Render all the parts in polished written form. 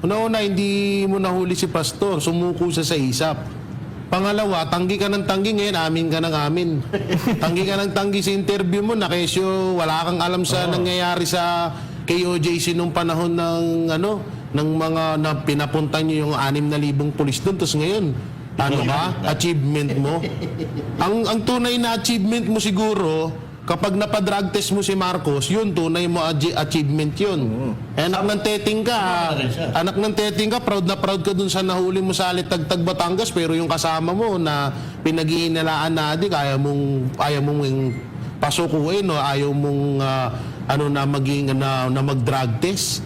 Una-una, hindi mo nahuli si Pastor. Sumuko siya sa isap. Pangalawa, tanggi ka ng tanggi ngayon, amin ka ng amin. Tanggi ka ng tanggi sa interview mo, na kesyo wala kang alam sa nangyayari sa KOJC nung panahon ng ng mga na pinapunta niyo yung 6,000 pulis doon. Tapos ngayon, ano ka? Achievement mo? Ang tunay na achievement mo siguro, kapag napadrug test mo si Marcos, yun, tunay mo achievement yun. Anak ng teteng ka, proud na proud ka dun sa nahuli mo sa Alitagtag, Batangas, pero yung kasama mo na pinag-iinalaan na adik, ayaw mong pasukuin, o ayaw mong na mag-drug test.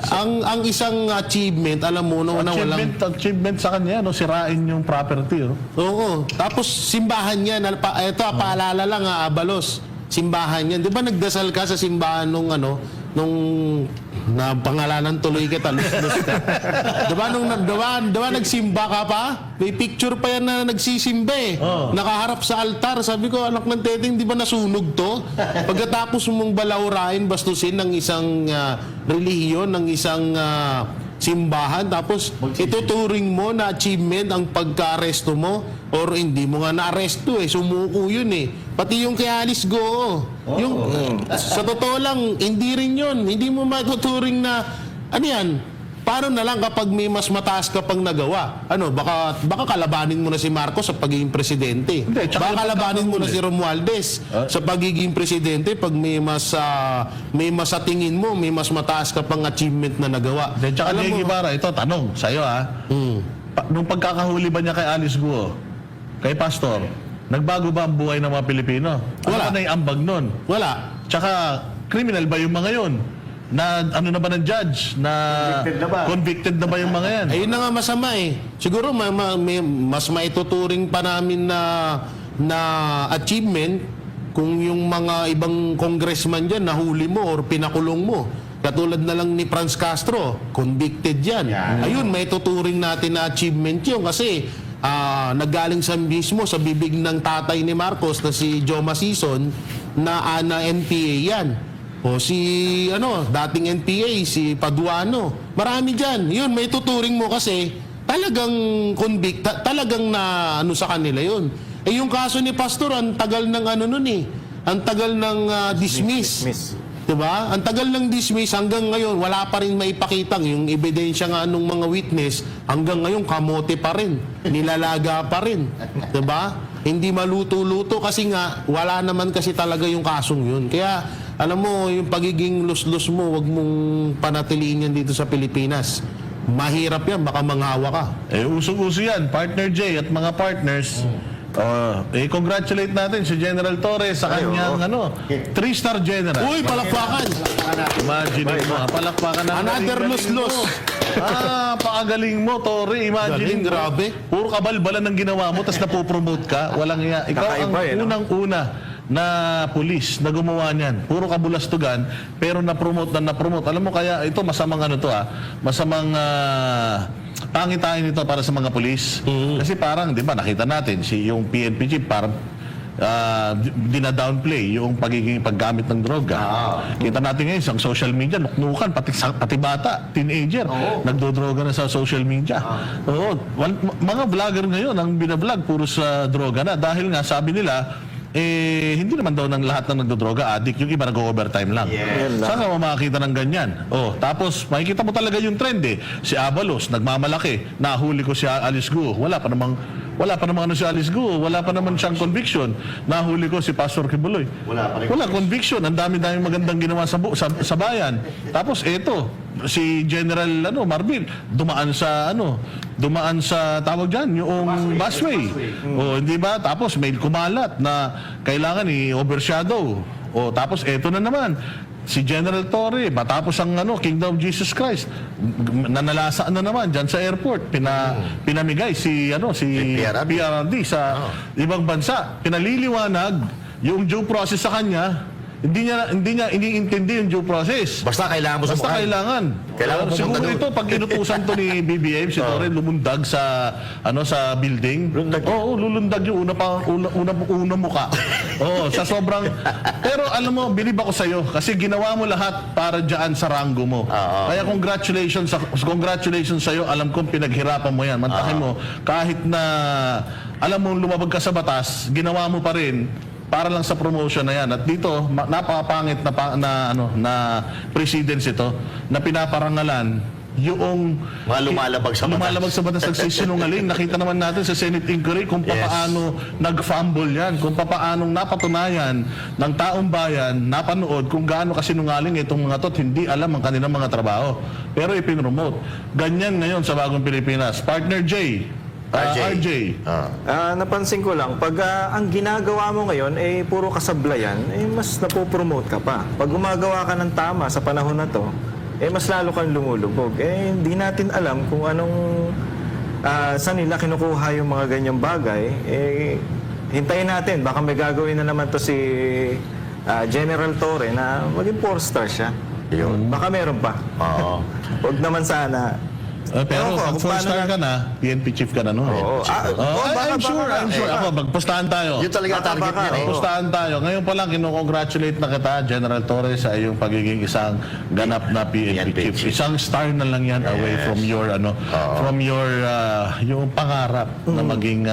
Ang isang achievement, alam mo, achievement sa kanya, sirain yung property. Oo. Tapos simbahan niya, ito paalala lang, Abalos. Simbahan niya. 'Di ba nagdasal ka sa simbahan nung na pangalanan tuloy kita, lus-lus ka. 'Di ba nagsimba ka pa? May picture pa yan na nagsisimba eh. Nakaharap sa altar. Sabi ko, anak ng teteng, 'di ba nasunog to? Pagkatapos mong balawrain, bastusin ng isang relihiyon, ng isang simbahan, tapos ituturing mo na achievement ang pagka-aresto mo, or hindi mo nga na-aresto eh, sumuko yun eh. Pati yung kay Alice Go, sa totoo lang, hindi rin yun. Hindi mo matuturing na, ano yan, paano na lang kapag may mas mataas ka pang nagawa? Baka kalabanin mo na si Marcos sa pagiging presidente. Baka kalabanin mo na si Romualdez sa pagiging presidente pag may mas sa tingin mo, may mas mataas ka pang achievement na nagawa. Alam mo, Ibarra, ito, tanong sa'yo nung pagkakahuli ba niya kay Alice Guo, kay Pastor, nagbago ba ang buhay ng mga Pilipino? Wala. Ano na yung ambag nun? Wala. Tsaka, criminal ba yung mga yun? Na ano na ba ng judge? Convicted na ba yung mga yan? Ayun na nga masama eh. Siguro mas maituturing pa namin na achievement kung yung mga ibang congressman dyan nahuli mo or pinakulong mo. Katulad na lang ni Franz Castro, convicted yan. Ayun, maituturing natin na achievement yun kasi naggaling sa mismo sa bibig ng tatay ni Marcos na si Joma Sison na NPA yan. O si dating NPA, si Paduano. Marami diyan. 'Yun, may tuturing mo kasi talagang convict, talagang na sa kanila 'yun. Eh yung kaso ni Pastor, ang tagal ng Ang tagal ng dismiss. 'Di ba? Ang tagal ng dismiss hanggang ngayon wala pa rin maipakitang yung ebidensya nga nung mga witness, hanggang ngayon kamote pa rin. Nilalaga pa rin. 'Di ba? Hindi maluto-luto kasi nga wala naman kasi talaga yung kasong 'yun. Kaya alam mo, yung pagiging lus-lus mo, wag mong panatiliin yan dito sa Pilipinas. Mahirap yan, baka manghawa ka. Usong-uso yan, Partner J at mga partners. Congratulate natin si General Torres sa kanyang 3-star general. Uy, palakpakan! Imagine mo, palakpakan na. Another lus-lus. Pakagaling mo, Torre. Imagine Galing, grabe. Puro kabalbalan ng ginawa mo, tapos napopromote ka. Walang iya. Ikaw ang unang-una na pulis na gumawa niyan. Puro kabulastugan, pero na-promote. Alam mo, kaya ito masamang masamang pangitain ito para sa mga pulis. Kasi parang, di ba, nakita natin, yung PNP chief, parang dina-downplay yung paggamit ng droga. Kita natin ngayon sa social media, nuknukan, pati bata, teenager, nagdodroga na sa social media. Mga vlogger ngayon, ang binablog, puro sa droga na. Dahil nga, sabi nila, hindi naman daw ng lahat ng nagdodroga addict, yung iba nag-overtime lang. Saan ka makakita ng ganyan? Tapos makikita mo talaga yung trend eh. Si Abalos, nagmamalaki, nahuli ko si Alice Guo. Wala pa namang si Alice Guo, wala pa naman siyang conviction. Nahuli ko si Pastor Kibuloy. Wala conviction. Ang dami-dami magandang ginawa sa bayan. Tapos eto, si General Marbil, dumaan sa tawag diyan, yung busway. Hindi ba? Tapos may kumalat na kailangan i-overshadow. Tapos eto na naman, si General Torre, matapos ang Kingdom of Jesus Christ, nanalasa na naman dyan sa airport, pinamigay si PRRD sa ibang bansa. Pinaliliwanag yung due process sa kanya, hindi niya iniintindi yung due process. Basta kailangan mo Basta sumakay. kailangan. Kailangan mo Siguro pumunta doon. ito, pag inutusan to ni BBM, si Torre lumundag sa sa building. Lundag. Oo, lulundag yung una muka. Oo, sa sobrang... Pero alam mo, bilib ako sa'yo kasi ginawa mo lahat para dyan sa ranggo mo. Kaya congratulations sa'yo. Alam kong pinaghirapan mo yan. Mantakin mo, kahit na alam mo lumabag ka sa batas, ginawa mo pa rin para lang sa promotion na yan. At dito, napakapangit na precedence ito na pinaparangalan yung Mga lumalabag sa batas. lumalabag sa batas nagsisinungaling. Nakita naman natin sa Senate inquiry kung paano nag-fumble yan, kung paano napatunayan ng taong bayan, napanood kung gaano kasinungaling itong mga to at hindi alam ang kanilang mga trabaho. Pero ipinromote. Ganyan ngayon sa Bagong Pilipinas. Partner J, RJ. Napansin ko lang, pag ang ginagawa mo ngayon ay puro kasablayan, mas napopromote ka pa. Pag gumagawa ka ng tama sa panahon na to, mas lalo kang lumulubog. Hindi natin alam kung anong saan nila kinukuha yung mga ganyang bagay. Hintayin natin, baka may gagawin na naman to si General Torre na maging 4-star siya. Yun. Baka meron pa. Oo. Huwag naman sana. Pero Ewan ko, pag kung 4-star paano ka na, PNP chief ka na nun. Oo. I'm sure. Ako, magpustahan tayo. Yun talaga target baka, niya. Eh. Pustahan tayo. Ngayon pa lang, kinukongratulate na kita, General Torres, sa iyong pagiging isang ganap na PNP PNP chief. chief. Isang star na lang yan away from your, yung pangarap na maging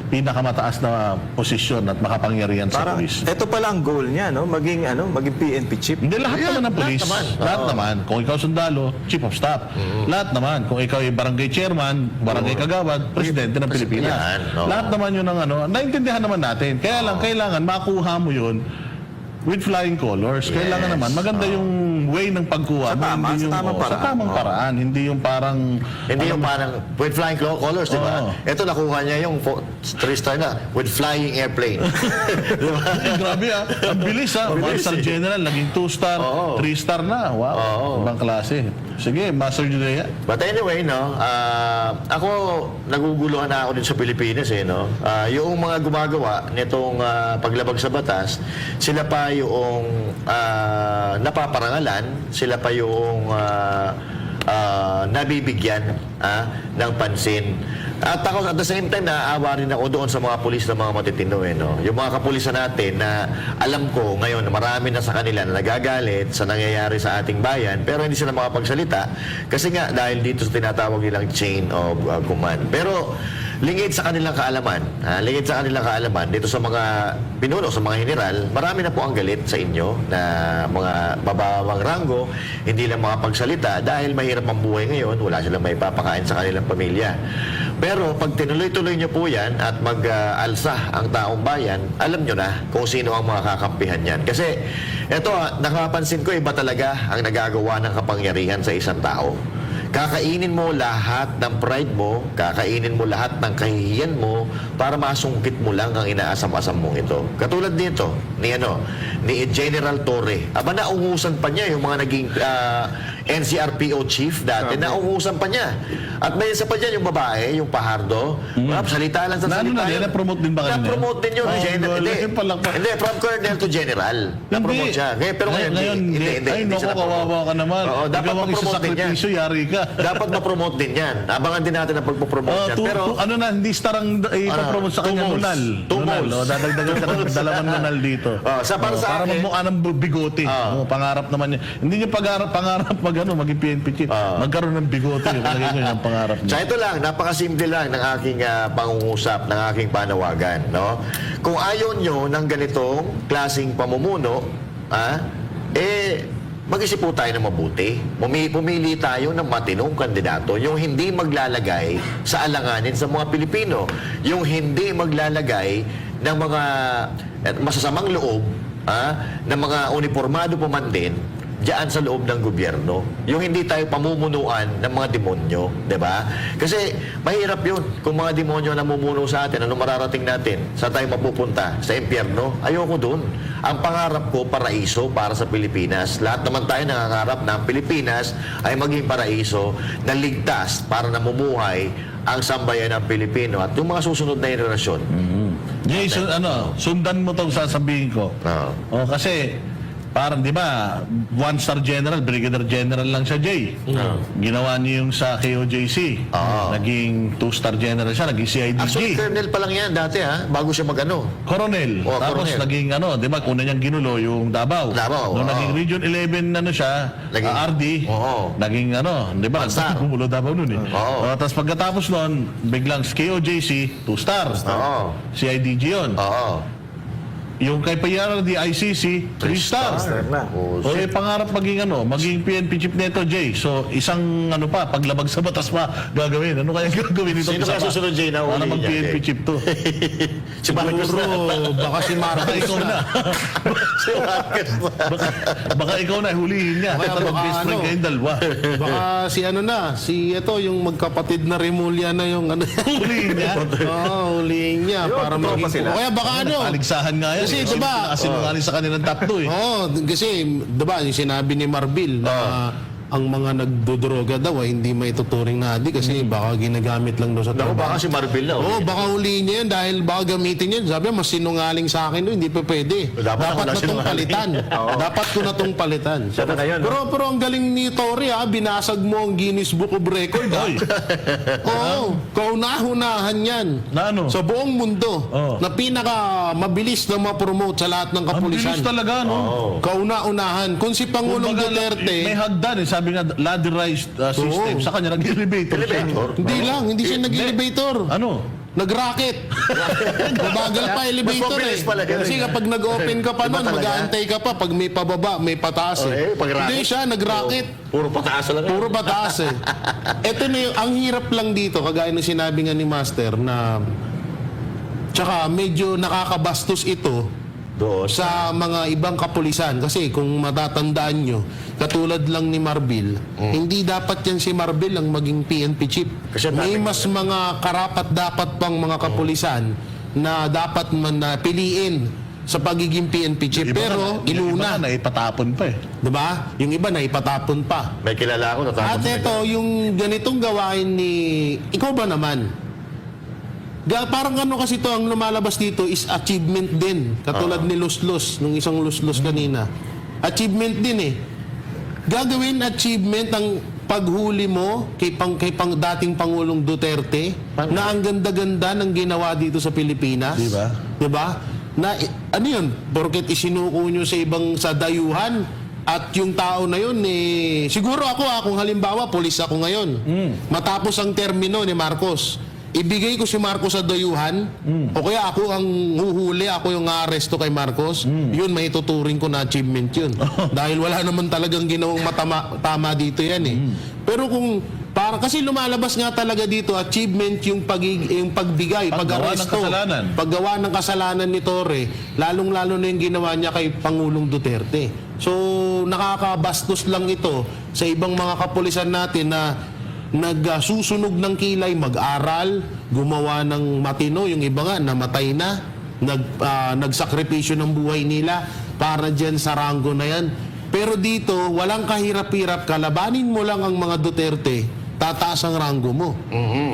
pinakamataas na posisyon at makapangyarihan sa Parang, polis. ito pala ang goal niya, no? Maging PNP chief. Hindi, lahat Yan, naman ng lahat polis. naman. Lahat naman. Kung ikaw sundalo, chief of staff. Lahat naman. Kung ikaw ay barangay chairman, barangay kagawad, presidente ng Pilipinas. Yan, oo. Lahat naman yun ang naintindihan naman natin. Kaya lang, kailangan makuha mo yun with flying colors. Kailangan naman, maganda yung way ng pagkuha. Sa mo, tama, hindi sa yung, tamang sa paraan. tamang paraan. Hindi yung parang... Hindi yung parang with flying colors, di ba? Oo. Ito nakuha niya yung 3-star na with flying airplane. Di ba? Grabe ang bilis One-star general, naging 2-star, Oo. 3-star na. Wow, Oo. ibang klase. Sige, Master Judea. But anyway, no, ako naguguluhan na ako din sa Pilipinas no. Yung mga gumagawa nitong paglabag sa batas, sila pa yung napaparangalan, sila pa yung nabibigyan ng pansin. At ako at the same time, naaawa rin ako doon sa mga pulis na mga matitino. No? Yung mga kapulisan natin na alam ko ngayon, marami na sa kanila na nagagalit sa nangyayari sa ating bayan, pero hindi sila makapagsalita kasi nga dahil dito sa tinatawag nilang chain of command. Pero lingid sa kanilang kaalaman, dito sa mga pinuno, sa mga general, marami na po ang galit sa inyo na mga babawang ranggo, hindi lang makapagsalita dahil mahirap ang buhay ngayon, wala silang may papakain sa kanilang pamilya. Pero pag tinuloy-tuloy nyo po yan at mag-alsa ang taong bayan, alam nyo na kung sino ang mga kakampihan yan. Kasi eto, nakapansin ko, iba talaga ang nagagawa ng kapangyarihan sa isang tao. Kakainin mo lahat ng pride mo, kakainin mo lahat ng kahihiyan mo para masungkit mo lang ang inaasam-asam mong ito. Katulad nito, ni General Torre. Aba, naungusan pa niya yung mga naging NCRPO chief dati. Naungusan pa niya. At may isa pa dyan yung babae, yung Pahardo. Salita lang sa salita. Na-promote din ba kanina? Na-promote din yun. Oh, Hindi, from Colonel to General. Na-promote siya. Pero ngayon, hindi. Ay, Hindi naku, siya na-promote. kawawa ka naman. Oo, dapat Ikaw ang ma-promote din yan. isasakripisyo, yari ka. Dapat ma-promote din yan. Abangan din natin ang pagpo-promote yan. Pero, hindi star ang ipapromote sa kanya, two moles. nunal. Two moles. Dadagdagan ka ng dalawang nunal dito. para sa para akin, magmukha ng bigote. Pangarap naman niya. Hindi niya pangarap maging PNP chief. Magkaroon ng bigote. Palagay ko yun ang pangarap niya. sa ito lang, napakasimple lang ng aking pangungusap, ng aking panawagan. No? Kung ayaw nyo ng ganitong klaseng pamumuno, mag-isip po tayo ng mabuti. Pumili tayo ng matinong kandidato, yung hindi maglalagay sa alanganin sa mga Pilipino, yung hindi maglalagay ng mga masasamang loob ng mga uniformado pa man din diyan sa loob ng gobyerno. Yung hindi tayo pamumunuan ng mga demonyo, 'di ba? Kasi mahirap 'yun kung mga demonyo na namumuno sa atin, ano mararating natin? Saan tayo mapupunta? Sa impyerno? Ayoko doon. Ang pangarap ko, paraiso para sa Pilipinas. Lahat naman tayo nangangarap na ang Pilipinas ay maging paraiso na ligtas para namumuhay ang sambayan ng Pilipino at yung mga susunod na henerasyon. Jason, sundan mo tong sasabihin ko. Oo. Kasi parang di ba, 1-star general, brigadier general lang siya, Jay. Ginawa niya yung sa KOJC. Naging 2-star general siya, naging CIDG. Actually, colonel pa lang yan dati bago siya mag-ano. Coronel. Oh, Tapos Coronel. naging di ba, una niyang ginulo yung Davao. Davao, Nung oo. naging Region 11 siya, Naging- RD, Oo. naging di ba, One-star. gumulo Davao nun eh. Oo. Tapos pagkatapos nun, biglang KOJC, 2-star. Oo. CIDG yun. Oo. Yung kay PRD, ICC, 3-star. na. Oh, O pangarap maging PNP chief neto, Jay. So, isang paglabag sa batas pa gagawin. Ano kaya gagawin nito? Sino kaya susunod, Jay, na Para uli niya, mag-PNP Jay? chief to. si Marcos na. Siguro, baka si Baka Marcos ikaw na. si Marcos na. Baka ikaw na, hulihin niya. Baka- Ito, baka mag-best friend ano. kayong dalawa. Baka si ito, yung magkapatid na Remulla na yung Hulihin niya. Oo, hulihin niya Yun, para totoo maging... pa sila. O kaya baka Paligsahan nga yan. Kasi, eh. diba, Sinungaling sa kanilang top 2 eh. Kasi, diba, yung sinabi ni Marbil na ang mga nagdodroga daw ay hindi may tuturing na adik kasi baka ginagamit lang daw sa Naku, trabaho. baka si Marbil na. Oo, baka huliin niya yun dahil baka gamitin yun. Sabi niya, mas sinungaling sa akin doon, hindi pa pwede. Dapat ako Dapat lang na itong sinungaling. palitan. Dapat ko na itong palitan. Siya na ngayon, no? Pero ang galing ni Tory binasag mo ang Guinness Book of Record. Oy, Oo, kauna-hunahan yan. Na ano? Sa buong mundo Oo. na pinaka mabilis na ma-promote sa lahat ng ang kapulisan. bilis talaga, no? Kauna-unahan. Kung si Pangulong Kumbaga, Duterte, may hagdan eh. Sabi nga, ladderized system. Sa kanya, nag-elevator siya. Elevator? hindi siya nag-elevator. Ano? Nag-rocket. Mabagal pa elevator Mas mabilis pala ganun. Kasi kapag nag-open ka pa Iba nun, talaga. mag-aantay ka pa. Pag may pababa, may pataas Pag rocket. Hindi siya, nag-rocket. Puro pataas lang. Puro pataas Ito na yung, ang hirap lang dito, kagaya ng sinabi nga ni Master, na tsaka medyo nakakabastos ito Doon. sa mga ibang kapulisan. Kasi kung matatandaan nyo, katulad lang ni Marbil, hindi dapat yan si Marbil ang maging PNP chief. Kasi May dapat- mas mga karapat-dapat pang mga kapulisan na dapat man na piliin sa pagiging PNP chief. Pero inuna, na ipatapon pa eh. 'di ba? Yung iba na ipatapon pa. May kilala ako. At ito, yung ganitong gawain ni... Ikaw ba naman? Parang ano kasi to ang lumalabas dito is achievement din. Katulad ni Luslos, nung isang Luslos kanina. Achievement din eh. Gagawin achievement ang paghuli mo kay dating Pangulong Duterte na ang ganda-ganda ng ginawa dito sa Pilipinas. Di ba? Di ba? Na, ano yun? Porket isinuko nyo sa dayuhan at yung tao na yun, siguro ako, kung halimbawa, polis ako ngayon. Matapos ang termino ni Marcos, ibigay ko si Marcos sa dayuhan, o kaya ako ang huhuli, ako yung aaresto kay Marcos, yun, may tuturing ko na achievement yun. Dahil wala naman talagang ginawang tama dito yan Pero kung kasi lumalabas nga talaga dito, achievement yung pagbigay, Paggawa ng pag-aresto, kasalanan. paggawa ng kasalanan ni Torre, lalong-lalo na yung ginawa niya kay Pangulong Duterte. So, nakakabastos lang ito sa ibang mga kapulisan natin na nagsusunog ng kilay, mag-aral, gumawa ng matino, yung iba nga namatay na, nagsakripisyo ng buhay nila para dyan sa ranggo na yan. Pero dito, walang kahirap-hirap, kalabanin mo lang ang mga Duterte, tataas ang ranggo mo.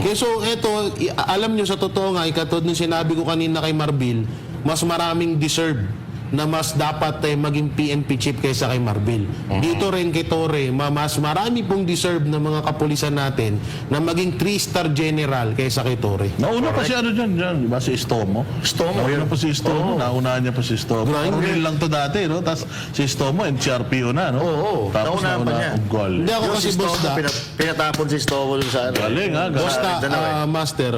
Kaya so, eto, alam nyo sa totoo nga, ikatod nung sinabi ko kanina kay Marbil, mas maraming deserve na mas dapat maging PNP chief kaysa kay Marbil. Dito rin kay Torre, mas marami pong deserve ng mga kapulisan natin na maging 3-star general kaysa kay Torre. Nauna pa si dyan, di ba? Si Stomo. Nauna pa si Stomo. Naunahan niya pa si Stomo. Coronel lang to dati, no? Tapos si Stomo, NCRPO na, no? Oo. Tapos Naunahan pa niya. Ugol. Hindi ako kasi boss da. Pinatapon si Stovo dun sa ano. Galing, ha? Boss da, Master,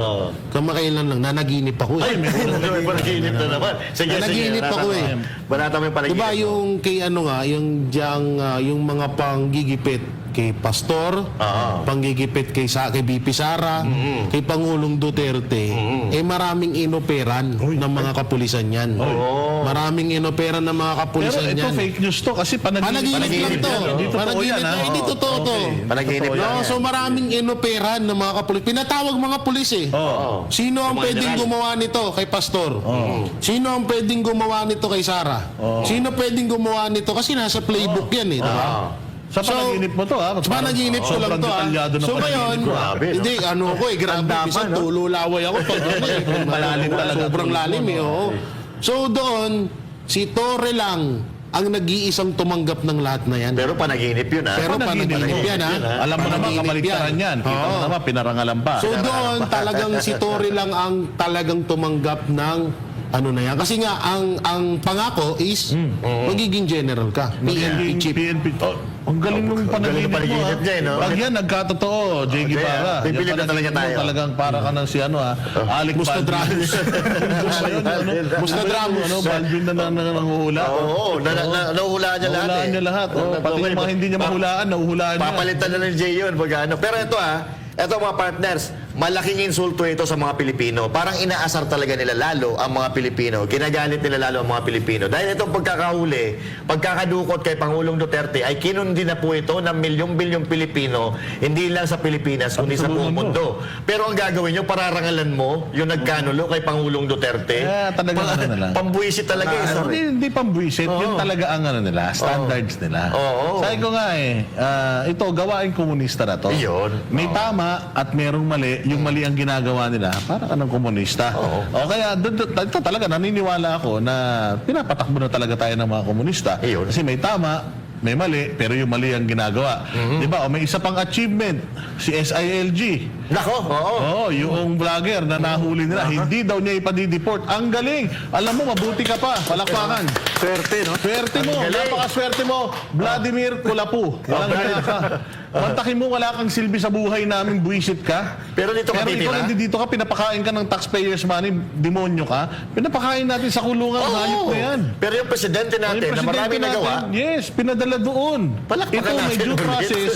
kamakailan lang, nanaginip ako Ay, may panaginip na naman. Sige, Nanaginip ako Banata mo yung panaginip. Diba yung kay yung mga panggigipit kay Pastor, panggigipit kay BP Sara, kay Pangulong Duterte, maraming inoperan ng mga kapulisan yan. Maraming inoperan ng mga Pero kapulisan ito yan. fake news to kasi Panaginip lang to. Hindi totoo yan, ha? Hindi totoo to. Panaginip lang No, yan. so maraming inoperan ng mga kapulis. Pinatawag mga pulis Sino ang pwedeng gumawa nito kay Pastor? Sino ang pwedeng gumawa nito kay Sara? Sino pwedeng gumawa nito? Kasi nasa playbook yan di ba? Sa panaginip mo to, ha? Sa panaginip ko lang Sobrang to detalyado na So panaginip ngayon, ko, Grabe, no? hindi, grabe. Minsan tululaway ako pag Malalim talaga. Sobrang lalim oo. So doon, si Torre lang ang nag-iisang tumanggap ng lahat na yan. Pero panaginip yun, ha? Pero Panaginip panaginip mo. yan, ha? Alam mo naman, Panaginip kabaliktaran yan. Kita mo Oo. naman, pinarangalan pa. So doon talagang si Tory lang ang talagang tumanggap ng ano na yan. Kasi nga ang pangako is magiging general ka. PNP chief. PNP. Oh, ang galing nung galing ng panaginip mo, panaginip niya, eh, no? Pag yan, nagkatotoo, Jay Guevara. Pipili na talaga tayo. Talagang para ka ng si ano, Alec Mustadramus. Mustadramus. Ano, Baldwin na nanguhula. Oo, nahuhulaan niya lahat, Nahuhulaan niya lahat. Oh, pati yung mga hindi niya mahulaan, nahuhulaan niya. Papalitan na ng Jay yun. Pag ano. Pero ito, ito mga partners, malaking insulto ito sa mga Pilipino. Parang inaasar talaga nila lalo ang mga Pilipino. Ginagalit nila lalo ang mga Pilipino. Dahil itong pagkakahuli, pagkakadukot kay Pangulong Duterte ay kinundi na po ito ng milyong-bilyong Pilipino, hindi lang sa Pilipinas, kundi sa buong mundo. Pero ang gagawin nyo, pararangalan mo yung nagkanulo kay Pangulong Duterte. Talaga ano nila. Pambuisit talaga ito. Hindi pambuisit. Yun talaga ang ano nila, standards nila. Oo. Sabi ko nga ito, gawain komunista na to. Iyon. May tama at merong mali. Yung mali ang ginagawa nila, para ka ng komunista. O kaya, ito talaga, naniniwala ako na pinapatakbo na talaga tayo ng mga komunista. Iyon. Kasi may tama, may mali, pero yung mali ang ginagawa. Di ba? O may isa pang achievement, si SILG. Nako, oo. Oo, yung vlogger na nahuli nila, hindi daw niya ipadideport. Ang galing! Alam mo, mabuti ka pa. Palakpakan. Swerte, no? Swerte mo, napakaswerte mo. Vladimir Kulapu. Walang kaya ka. Mantakin mo, wala kang silbi sa buhay namin, buwisit ka. Pero dito ka Pero ikaw titira? nandito ka, pinapakain ka ng taxpayers money, demonyo ka. Pinapakain natin sa kulungan, hayop na yan. Pero yung presidente natin, Yung na marami presidente nagawa, natin, yes, pinadala doon. Palakpakan Ito, may natin due ulit. process.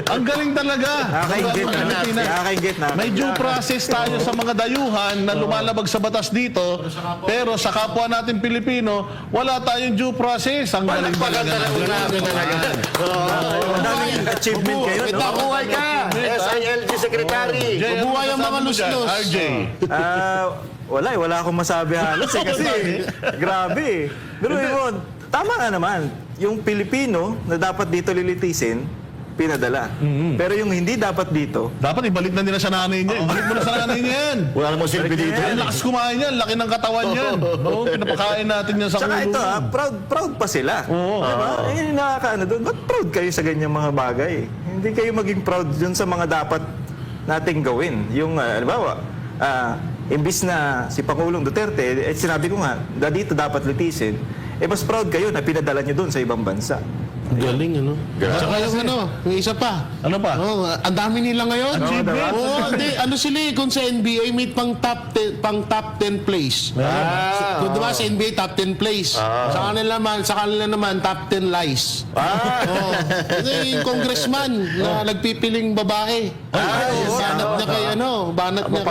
Ang galing talaga. Nakakaingit, nakakaingit. May due process tayo sa mga dayuhan na lumalabag sa batas dito, pero sa kapwa natin Pilipino, wala tayong due process. Ang galing palakpakan talaga. talaga. Madaming achievement kayo, no? Mabuhay ka! SILG Secretary! Jay, ano Mabuhay ang mga masasabi mo dyan? luslos. RJ. Wala akong masabi halos kasi grabe. Pero yun, tama nga naman. Yung Pilipino na dapat dito lilitisin, pinadala. Pero yung hindi dapat dito, Dapat ibalik na nila sa nanay niya. Ibalik mo na sa nanay niya yan. Wala namang silbi dito. Ang lakas kumain yan, laki ng katawan yan. Oo, pinapakain natin yan sa tsaka ito kulungan. proud pa sila. Oo. Diba? Nakakaano doon. Ba't proud kayo sa ganyang mga bagay? Hindi kayo maging proud dun sa mga dapat nating gawin. Yung, halimbawa, imbis na si Pangulong Duterte, sinabi ko nga, dito dapat litisin, mas proud kayo na pinadala nyo doon sa ibang bansa. Galing, ano? Grabe. Saka yung isa pa. Ano pa? Oh, ang dami nila ngayon. Achievement. Hindi, sila kung sa NBA may pang top 10 place. Kung diba sa NBA top 10 place. Sa kanila naman top 10 lies. Oh. Kasi yung congressman na nagpipiling babae. Banat niya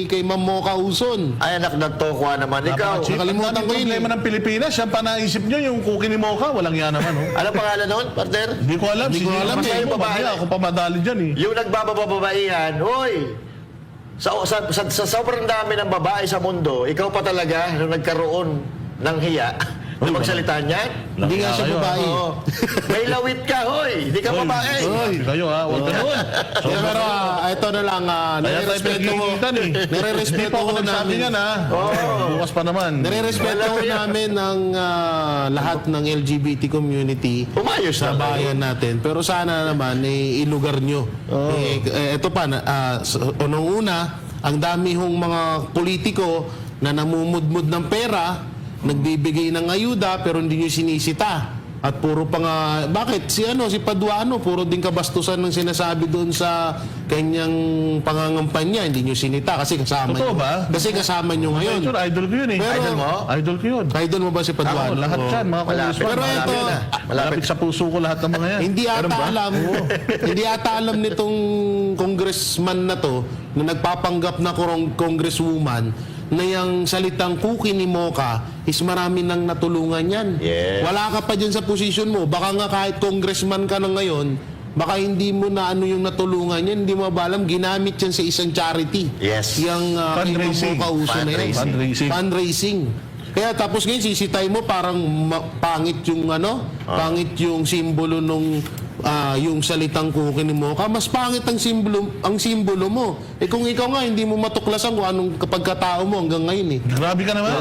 kay Ma'am Mocha Uson. Ay, anak ng tokwa naman. Ikaw, Nakalimutan ko yun. Problema ng Pilipinas, yan pa naisip nyo, yung cookie ni Mocha, walang yan naman. Oh. ano pangalan nun, partner? Hindi ko alam. Hindi ko alam, Kasi eh. mo, mamaya ako pa madali dyan eh. Yung nagbabababaihan, hoy! Sa sobrang dami ng babae sa mundo, ikaw pa talaga nung nagkaroon ng hiya na magsalita niyan? Hindi nga siya kayo, babae. Oo. May lawit ka, hoy! Hindi ka babae! Hindi kayo ha, huwag ganun. Pero ito na lang, Kaya tayo nire-respeto ko. pinagkikitan eh. Nire-respeto ko Nagsabi namin. yan ha. Bukas pa naman. Nire-respeto ko namin ang lahat ng LGBT community Umayos sa na. bayan natin. Pero sana naman, ilugar nyo. Ito pa, unang-una, ang dami hong mga politiko na namumudmud ng pera, nagbibigay ng ayuda, pero hindi nyo sinisita. At puro pa nga, bakit? Si Paduano, puro din kabastusan ng sinasabi doon sa kanyang pangangampanya, hindi nyo sinita kasi kasama Totoo nyo. ba? Kasi kasama nyo ngayon. Sure, idol ko yun eh. Pero- Idol mo? Idol ko yun. Idol mo ba si Ako, Paduano? lahat yan, mga Malapit. congressman. Pero ito, Malapit sa puso ko lahat ng mga yan. Hindi ata alam nitong congressman na to na nagpapanggap na congresswoman na yung salitang cookie ni Mocha is marami nang natulungan yan. Yes. Wala ka pa dyan sa posisyon mo. Baka nga kahit congressman ka na ngayon, baka hindi mo na yung natulungan yan, hindi mo ba alam, ginamit yan sa isang charity. Yes. Yung Fundraising. Mocha uso na yan. Fundraising. Fundraising. Kaya tapos ngayon sisitay mo parang pangit yung pangit yung simbolo nung yung salitang kukin mo ka, mas pangit ang simbolo mo. Kung ikaw nga hindi mo matuklasan kung anong pagkatao mo hanggang ngayon eh. Grabe ka naman.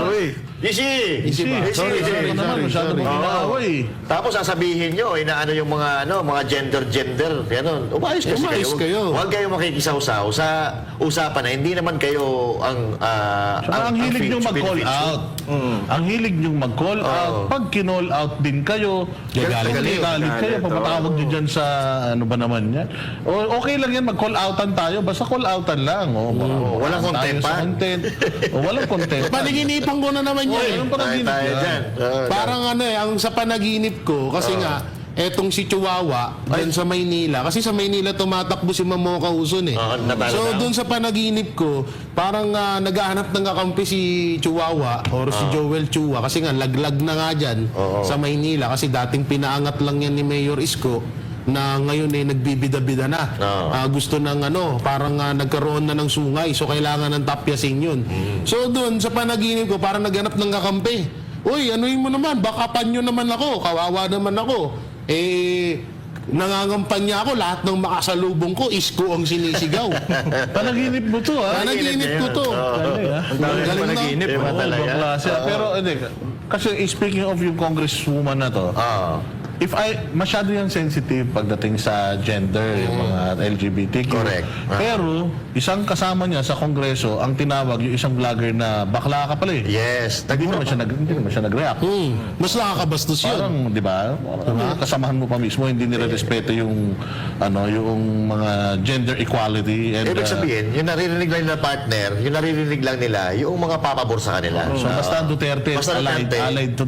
Easy! Sorry naman, masyado mong inaaway. Tapos sasabihin nyo, inaano yung mga gender, gano'n. Umayos Umayos kayo. Huwag kayong makikisaw-saw sa usapan na hindi naman kayo Ang hilig nyo mag-call out. Ang hilig nyo mag-call out. Pag kinall out din kayo, Galit kayo, papatawag nyo dyan sa ano ba naman yan. Okay lang yan, mag-call outan tayo. Basta call outan lang. Walang tayo sa content content. Walang content. Panaginipan ko na naman yan. Anong panaginip tayo yan? dyan. Parang ang sa panaginip ko, kasi nga, etong si Chihuahua, dyan sa Maynila, kasi sa Maynila tumatakbo si Mamoka Uson eh. natalo So na. doon sa panaginip ko, parang naghahanap ng kakampi si Chihuahua or si Joel Chua, kasi nga laglag na nga dyan sa Maynila, kasi dating pinaangat lang yan ni Mayor Isko, na ngayon eh nagbibida-bida na. Gusto ng parang nagkaroon na ng sungay, so kailangan ng tapyasin yun. So doon sa panaginip ko, parang naghanap ng kakampi. Uy, anuhin mo naman, bakapan nyo naman ako, kawawa naman ako. Nangangampanya ako, lahat ng makasalubong ko, Isko ang sinisigaw. Panaginip mo to, ha? Panaginip ko to. Galing, ha? Ang dami Galing na. panaginip. Iba Oo, talaga. ibang klase. Pero, hindi. Kasi speaking of yung congresswoman na to, masyado yan sensitive pagdating sa gender, yung mga LGBTQ. Correct. Pero, isang kasama niya sa kongreso, ang tinawag yung isang vlogger na bakla ka pala eh. Yes. Hindi naman siya nag-react. Mas nakakabastos yun. Parang, di ba? Kasamahan mo pa mismo, hindi nila respeto yung yung mga gender equality. And, Ibig sabihin, yung naririnig lang nila partner, yung naririnig lang nila, yung mga papabor sa kanila. so, basta Duterte, Basta Duterte. allied to,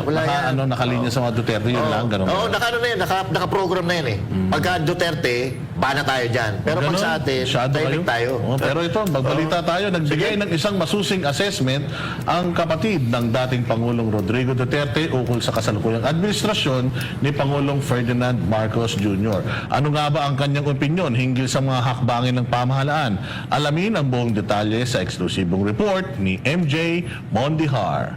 Wala yan. nakalinya sa mga Duterte, yun lang, ganun. Oo, naka-program na yan eh. Pagka Duterte, bana tayo dyan. Pero pag sa atin, Masyado tahimik tayo. Oh, pero ito, magbalita tayo, nagbigay ng isang masusing assessment ang kapatid ng dating Pangulong Rodrigo Duterte ukol sa kasalukuyang administrasyon ni Pangulong Ferdinand Marcos Jr. Ano nga ba ang kanyang opinyon hinggil sa mga hakbangin ng pamahalaan? Alamin ang buong detalye sa eksklusibong report ni MJ Mondihar.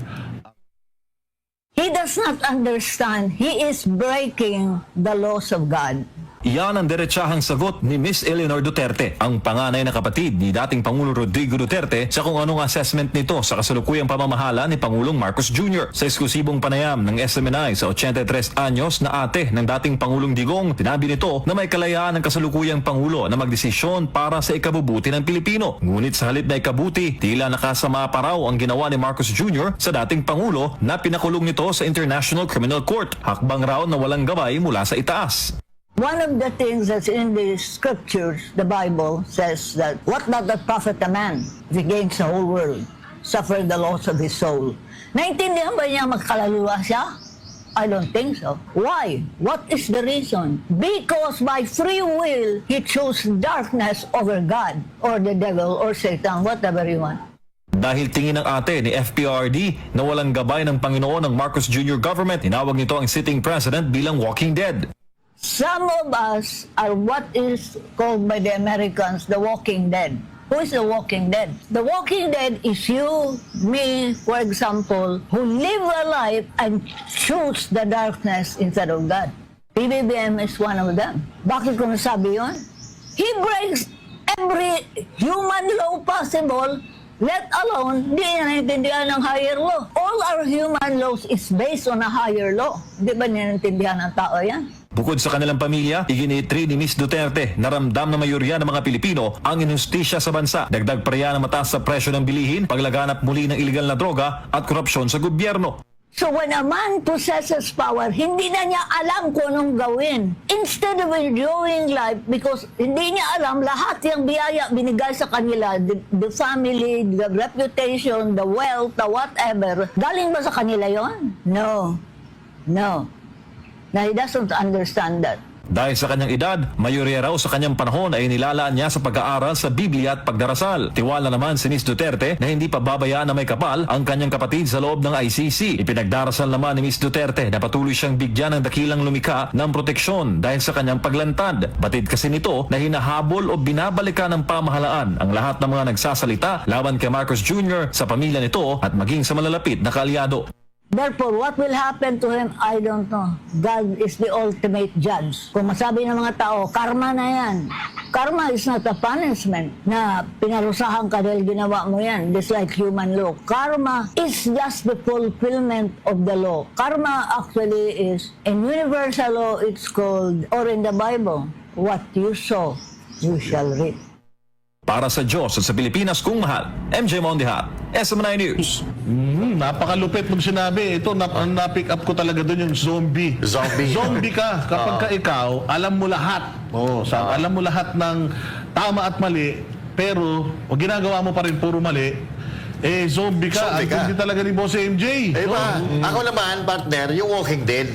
He does not understand. He is breaking the laws of God. Iyan ang diretsahang sagot ni Miss Eleanor Duterte, ang panganay na kapatid ni dating Pangulo Rodrigo Duterte sa kung anong assessment nito sa kasalukuyang pamamahala ni Pangulong Marcos Jr. Sa eksklusibong panayam ng SMNI sa 83 anyos na ate ng dating Pangulong Digong, tinabi nito na may kalayaan ng kasalukuyang Pangulo na magdesisyon para sa ikabubuti ng Pilipino. Ngunit sa halip na ikabuti, tila nakasama pa raw ang ginawa ni Marcos Jr. sa dating Pangulo na pinakulong nito sa International Criminal Court. Hakbang raw na walang gabay mula sa itaas. One of the things that's in the scriptures, the Bible, says that, what doth that profit a man if he gains the whole world, suffer the loss of his soul? Naintindihan ba niya magkaluluwa siya? I don't think so. Why? What is the reason? Because by free will, he chose darkness over God, or the devil, or Satan, whatever you want. Dahil tingin ng ate ni FPRD na walang gabay ng Panginoon ng Marcos Jr. government, tinawag nito ang sitting president bilang walking dead. Some of us are what is called by the Americans the walking dead. Who is the walking dead? The walking dead is you, me, for example, who live a life and choose the darkness instead of God. PBBM is one of them. Bakit ko nasabi yun? He breaks every human law possible, let alone di niya naintindihan ng higher law. All our human laws is based on a higher law. Di ba ninintindihan ng tao yan? Bukod sa kanilang pamilya, iginiitri ni Miss Duterte na ramdam na mayorya ng mga Pilipino ang inustisya sa bansa. Dagdag pa riyan ang mataas sa presyo ng bilihin, paglaganap muli ng iligal na droga at korupsyon sa gobyerno. So when a man possesses power, hindi na niya alam kung anong gawin. Instead of enjoying life, because hindi niya alam lahat yung biyaya binigay sa kanila, the family, the reputation, the wealth, the whatever, galing ba sa kanila yon? No. No. Now, he doesn't understand that. Dahil sa kanyang edad, mayorya raw sa kanyang panahon ay nilalaan niya sa pag-aaral sa Biblia at pagdarasal. Tiwala naman si Miss Duterte na hindi pa babayaan na may kapal ang kanyang kapatid sa loob ng ICC. Ipinagdarasal naman ni Miss Duterte na patuloy siyang bigyan ng dakilang lumikha ng proteksyon dahil sa kanyang paglantad. Batid kasi nito na hinahabol o binabalikan ng pamahalaan ang lahat ng mga nagsasalita laban kay Marcos Jr. sa pamilya nito at maging sa malalapit na kaalyado. Therefore, what will happen to him, I don't know. God is the ultimate judge. Kung masabi ng mga tao, karma na yan. Karma is not a punishment na pinarusahan ka dahil ginawa mo yan. Just like human law. Karma is just the fulfillment of the law. Karma actually is, in universal law, it's called, or in the Bible, what you sow, you shall reap. Para sa Diyos at sa Pilipinas kung mahal, MJ Mondihat, SM9 News. Napakalupit nung sinabi. Ito, na-pick up ko talaga doon yung zombie. Zombie. Zombie ka. Kapag ka ikaw, alam mo lahat. Alam mo lahat ng tama at mali, pero ginagawa mo pa rin puro mali, zombie ka. Zombie ka. Hindi talaga ni Boss MJ. Diba? Ako naman, partner, yung Walking Dead.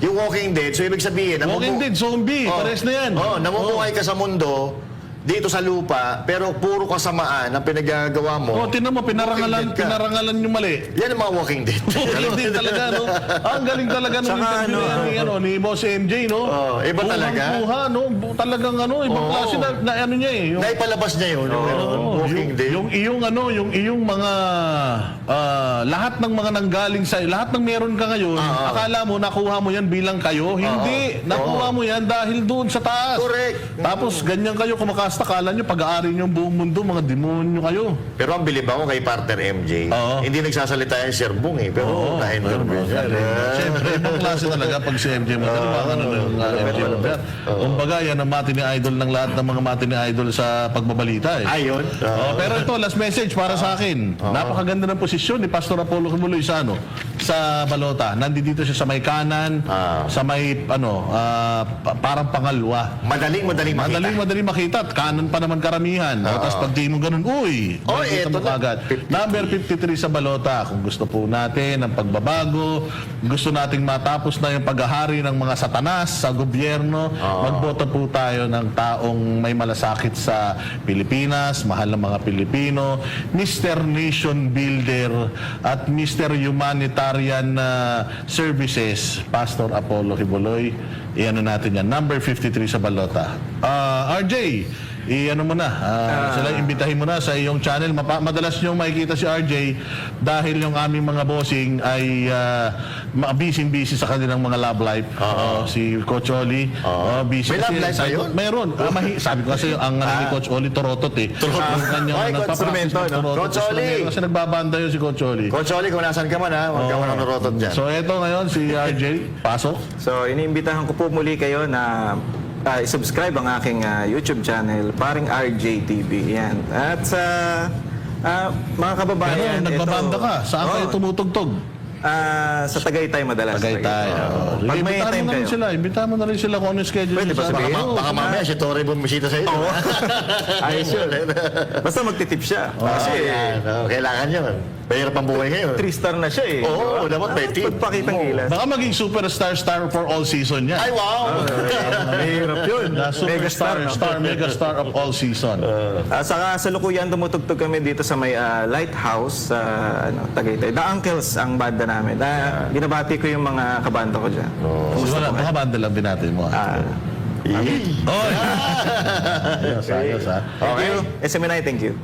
Yung Walking Dead, so ibig sabihin... Walking Dead, zombie. Pares na yan. Namumuhay ka sa mundo, dito sa lupa, pero puro kasamaan ang pinagagawa mo. Tinan mo, Walking Dead ka. pinarangalan yung mali. Yan ang mga Walking Dead. Walking Dead talaga, no? Ang galing talaga nung Saka interview na yan, ni Boss MJ, no? Iba talaga. Buha, no? Talagang ibang klase na ano niya eh. Yung, Naipalabas niya yun, yung Walking Dead. yung iyong mga lahat ng mga nanggaling sa lahat ng meron ka ngayon, akala mo nakuha mo yan bilang kayo, hindi. Nakuha mo yan dahil doon sa taas. Correct. Tapos ganyan kayo kumakasta, kala nyo pag-aari nyo ang buong mundo, mga demonyo kayo. Pero ang bilib ako kay partner MJ, hindi nagsasalita yung Sir Bung eh, pero na-interview niya. Siyempre, ibang klase talaga pag si MJ mo. Yung MJ mo. Kumbaga, yan ang mati ni idol ng lahat ng mga mati ni idol sa pagbabalita eh. Ayun. Pero ito, last message para sa akin. Napakaganda ng posisyon ni Pastor Apollo Kibuloy sa Balota. Nandito siya sa may kanan, sa may parang pangalwa. Madaling makita. Madaling makita at kanan pa naman karamihan. Tapos pag di mo ganun, makikita eto mo kagad. Number 53 sa Balota. Kung gusto po natin ng pagbabago, gusto nating matapos na yung paghahari ng mga satanas sa gobyerno, magboto po tayo ng taong may malasakit sa Pilipinas, mahal ng mga Pilipino, Mr. Nation Builder at Mr. Humanitarian Services, Pastor Apollo Kibuloy. Iano natin yan. Number 53 sa Balota. RJ, i-ano mo na, sila imbitahin mo na sa iyong channel. Madalas nyo makikita si RJ dahil yung aming mga bossing ay busy sa kanilang mga love life. Si Coach Oli, busy. May love life ba yun? Mayroon. Sabi ko kasi ang ni Coach Oli, Torotot eh. Ang kanyang Ay, nagpapractice instrumento, ng no? Torotot. Coach Oli! Kasi nagbabanda yun si Coach Oli. Coach Oli, kung nasan ka man ha, huwag ka man ang narotot dyan. So eto ngayon si RJ, pasok. So, iniimbitahan ko po muli kayo na i-subscribe ang aking YouTube channel, Paring RJ TV. Yan. At sa mga kababayan, Pero nagbabanda ka. Saan kayo tumutugtog? Sa Tagaytay madalas. Tagaytay. Pag may time kayo. Imbitahan mo na rin sila kung ano yung schedule. Pwede ba nila. sabihin? Baka mamaya si Torre bumisita sa iyo. Ayos yun. Basta magtitip siya. Kasi Kailangan yun. Mahirap ang buhay ngayon. 3-star na siya eh. Oo, dapat may tip. Pagpakitang gilas. Baka maging superstar for all season yan. Ay, wow! Mahirap yun. Superstar, megastar of all season. Saka sa lukuyan tumutugtog kami dito sa may Lighthouse sa Tagaytay. The Uncles ang banda namin. Binabati ko yung mga kabanda ko dyan. Baka banda lang din natin mo. Ayos ha. Thank you. SMNI, thank you.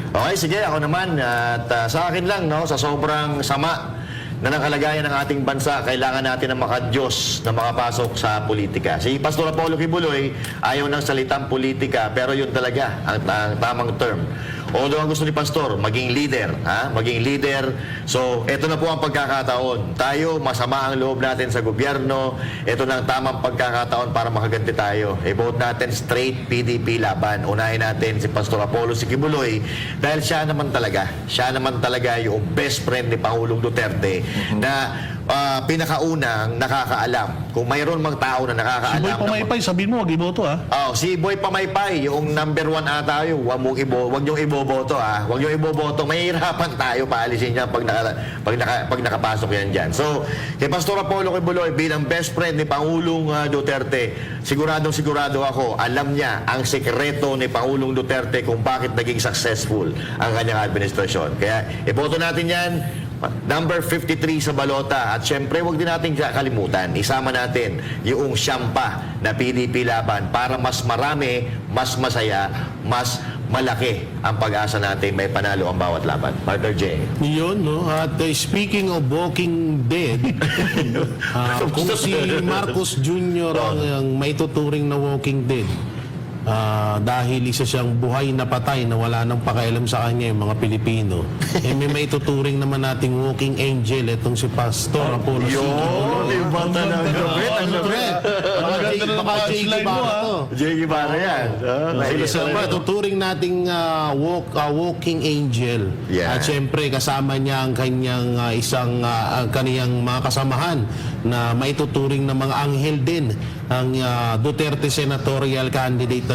Okay, sige, ako naman. At sa akin lang, no, sa sobrang sama na nakalagayan ng ating bansa, kailangan natin ng makadiyos na makapasok sa politika. Si Pastor Apollo Kibuloy ayaw ng salitang politika, pero yun talaga ang tamang term. Although ang gusto ni Pastor, maging leader. Maging leader. So, ito na po ang pagkakataon. Tayo, masama ang loob natin sa gobyerno. Ito na ang tamang pagkakataon para makaganti tayo. I-vote natin straight PDP laban. Unahin natin si Pastor Apollo si Kibuloy dahil siya naman talaga yung best friend ni Pangulong Duterte na pinakaunang nakakaalam. Kung mayroon mang tao na Si nakakaalam. Boy Pamaypay, sabihin mo, wag iboto ha. Si Boy Pamaypay, yung number 1 ata yun. Huwag niyong iboboto ha. Huwag niyong iboboto. Mahihirapan tayo paalisin niya pag nakapasok yan dyan. So, kay Pastor Apollo Kibuloy, bilang best friend ni Pangulong Duterte, sigurado ako, alam niya ang sekreto ni Pangulong Duterte kung bakit naging successful ang kanyang administrasyon. Kaya, iboto natin yan. Number 53 sa Balota. At syempre, huwag din natin kalimutan. Isama natin yung siyampa na PDP laban para mas marami, mas masaya, mas malaki ang pag-asa natin may panalo ang bawat laban. Partner J. Yun, no? At speaking of Walking Dead, kung si Marcos Jr. ang may tuturing na Walking Dead, dahil isa siyang buhay na patay na wala nang pakialam sa kanya yung mga Pilipino, may tuturing naman nating walking angel itong si Pastor Apollo C. iba talaga. Baka J. Guevara to. J. Guevara yan. Siyempre, tuturing nating walking angel. Yeah. At siyempre, kasama niya ang kanyang kaniyang mga kasamahan na maituturing na mga anghel din ang Duterte senatorial candidate